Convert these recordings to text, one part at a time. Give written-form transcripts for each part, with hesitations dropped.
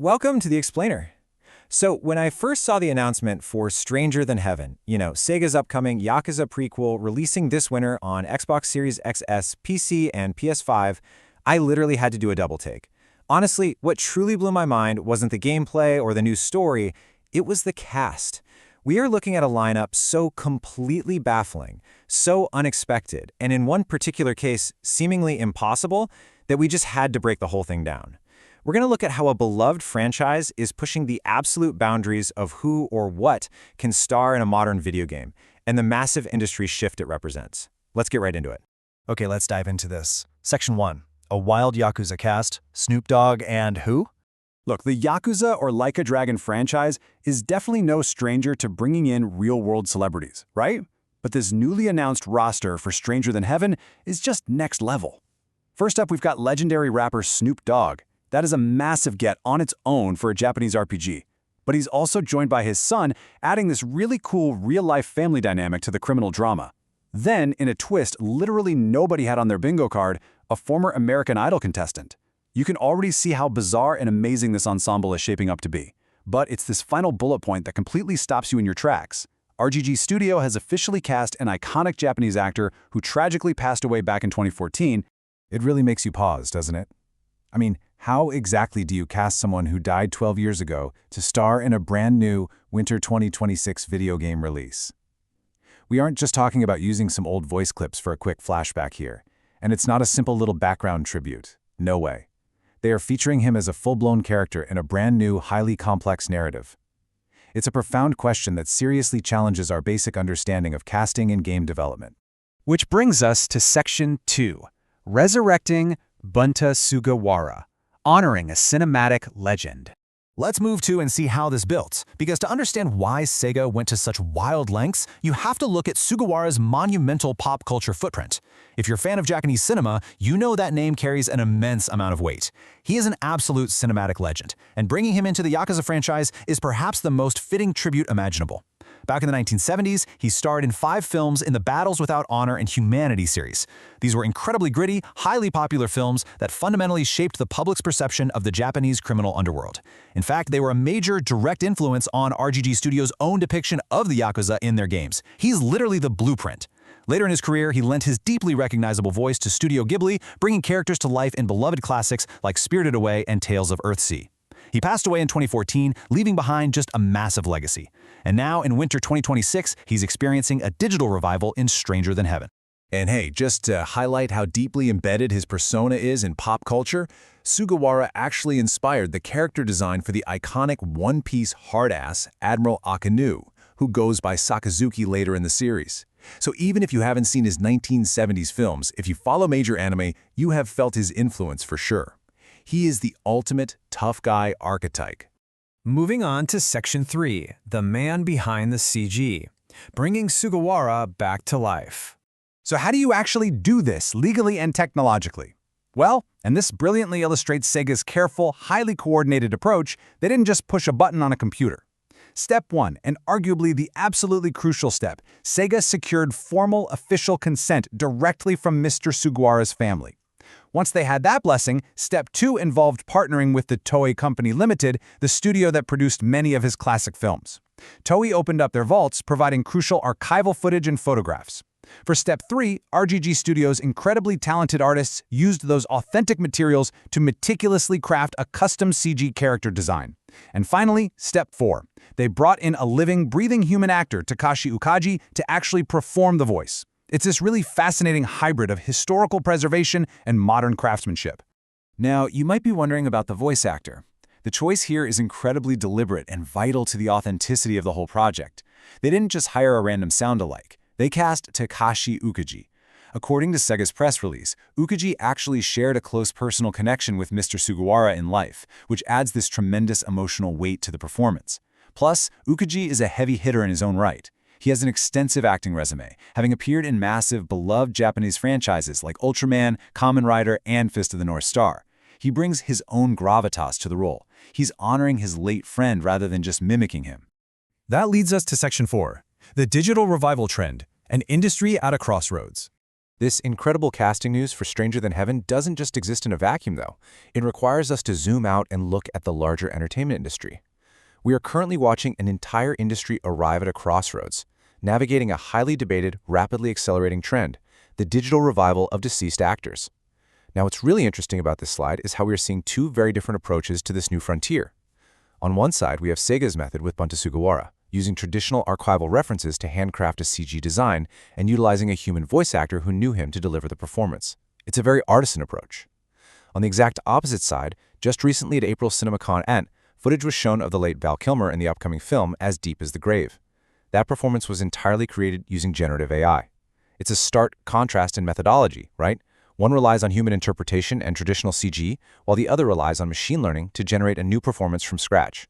Welcome to the Explainer. So when I first saw the announcement for Stranger Than Heaven, Sega's upcoming Yakuza prequel releasing this winter on Xbox Series XS, PC, and PS5, I literally had to do a double take. Honestly, what truly blew my mind wasn't the gameplay or the new story, it was the cast. We are looking at a lineup so completely baffling, so unexpected, and in one particular case, seemingly impossible, that we just had to break the whole thing down. We're going to look at how a beloved franchise is pushing the absolute boundaries of who or what can star in a modern video game, and the massive industry shift it represents. Let's get right into it. Okay, let's dive into this. Section 1. A wild Yakuza cast, Snoop Dogg and who? Look, the Yakuza or Like a Dragon franchise is definitely no stranger to bringing in real-world celebrities, right? But this newly announced roster for Stranger Than Heaven is just next level. First up, we've got legendary rapper Snoop Dogg. That is a massive get on its own for a Japanese RPG. But he's also joined by his son, adding this really cool real-life family dynamic to the criminal drama. Then, in a twist literally nobody had on their bingo card, a former American Idol contestant. You can already see how bizarre and amazing this ensemble is shaping up to be. But it's this final bullet point that completely stops you in your tracks. RGG Studio has officially cast an iconic Japanese actor who tragically passed away back in 2014. It really makes you pause, doesn't it? I mean, how exactly do you cast someone who died 12 years ago to star in a brand new Winter 2026 video game release? We aren't just talking about using some old voice clips for a quick flashback here. And it's not a simple little background tribute. No way. They are featuring him as a full-blown character in a brand new, highly complex narrative. It's a profound question that seriously challenges our basic understanding of casting and game development. Which brings us to Section 2. Resurrecting Bunta Sugawara, honoring a cinematic legend. Let's move to and see how this built, because to understand why Sega went to such wild lengths, you have to look at Sugawara's monumental pop culture footprint. If you're a fan of Japanese cinema, you know that name carries an immense amount of weight. He is an absolute cinematic legend, and bringing him into the Yakuza franchise is perhaps the most fitting tribute imaginable. Back in the 1970s, he starred in 5 films in the Battles Without Honor and Humanity series. These were incredibly gritty, highly popular films that fundamentally shaped the public's perception of the Japanese criminal underworld. In fact, they were a major direct influence on RGG Studios' own depiction of the Yakuza in their games. He's literally the blueprint. Later in his career, he lent his deeply recognizable voice to Studio Ghibli, bringing characters to life in beloved classics like Spirited Away and Tales of Earthsea. He passed away in 2014, leaving behind just a massive legacy. And now, in winter 2026, he's experiencing a digital revival in Stranger Than Heaven. And hey, just to highlight how deeply embedded his persona is in pop culture, Sugawara actually inspired the character design for the iconic one-piece hard-ass Admiral Akinu, who goes by Sakazuki later in the series. So even if you haven't seen his 1970s films, if you follow major anime, you have felt his influence for sure. He is the ultimate tough guy archetype. Moving on to Section 3, the man behind the CG, bringing Sugawara back to life. So how do you actually do this legally and technologically? Well, and this brilliantly illustrates Sega's careful, highly coordinated approach. They didn't just push a button on a computer. Step 1, and arguably the absolutely crucial step, Sega secured formal official consent directly from Mr. Sugawara's family. Once they had that blessing, Step 2 involved partnering with the Toei Company Limited, the studio that produced many of his classic films. Toei opened up their vaults, providing crucial archival footage and photographs. For Step 3, RGG Studios' incredibly talented artists used those authentic materials to meticulously craft a custom CG character design. And finally, Step 4. They brought in a living, breathing human actor, Takashi Ukaji, to actually perform the voice. It's this really fascinating hybrid of historical preservation and modern craftsmanship. Now, you might be wondering about the voice actor. The choice here is incredibly deliberate and vital to the authenticity of the whole project. They didn't just hire a random sound-alike. They cast Takashi Ukaji. According to Sega's press release, Ukaji actually shared a close personal connection with Mr. Sugawara in life, which adds this tremendous emotional weight to the performance. Plus, Ukaji is a heavy hitter in his own right. He has an extensive acting resume, having appeared in massive, beloved Japanese franchises like Ultraman, Kamen Rider, and Fist of the North Star. He brings his own gravitas to the role. He's honoring his late friend rather than just mimicking him. That leads us to Section 4, the digital revival trend, an industry at a crossroads. This incredible casting news for Stranger Than Heaven doesn't just exist in a vacuum, though. It requires us to zoom out and look at the larger entertainment industry. We are currently watching an entire industry arrive at a crossroads, navigating a highly debated, rapidly accelerating trend, the digital revival of deceased actors. Now, what's really interesting about this slide is how we are seeing two very different approaches to this new frontier. On one side, we have Sega's method with Bunta Sugawara, using traditional archival references to handcraft a CG design and utilizing a human voice actor who knew him to deliver the performance. It's a very artisan approach. On the exact opposite side, just recently at April's CinemaCon Ent, footage was shown of the late Val Kilmer in the upcoming film As Deep as the Grave. That performance was entirely created using generative AI. It's a stark contrast in methodology, right? One relies on human interpretation and traditional CG, while the other relies on machine learning to generate a new performance from scratch.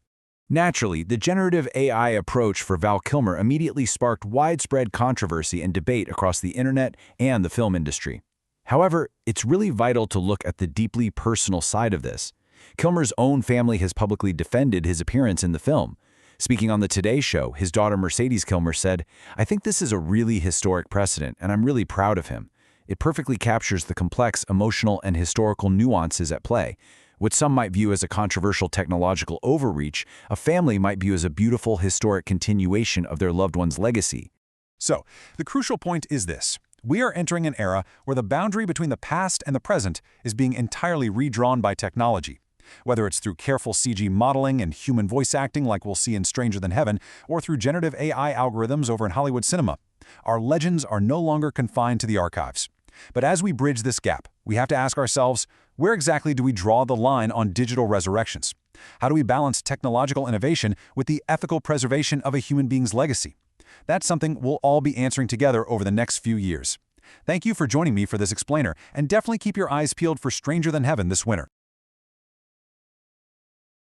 Naturally, the generative AI approach for Val Kilmer immediately sparked widespread controversy and debate across the internet and the film industry. However, it's really vital to look at the deeply personal side of this. Kilmer's own family has publicly defended his appearance in the film. Speaking on the Today Show, his daughter Mercedes Kilmer said, "I think this is a really historic precedent, and I'm really proud of him. It perfectly captures the complex emotional and historical nuances at play. What some might view as a controversial technological overreach, a family might view as a beautiful historic continuation of their loved one's legacy." So, the crucial point is this. We are entering an era where the boundary between the past and the present is being entirely redrawn by technology. Whether it's through careful CG modeling and human voice acting like we'll see in Stranger Than Heaven, or through generative AI algorithms over in Hollywood cinema, our legends are no longer confined to the archives. But as we bridge this gap, we have to ask ourselves, where exactly do we draw the line on digital resurrections? How do we balance technological innovation with the ethical preservation of a human being's legacy? That's something we'll all be answering together over the next few years. Thank you for joining me for this explainer, and definitely keep your eyes peeled for Stranger Than Heaven this winter.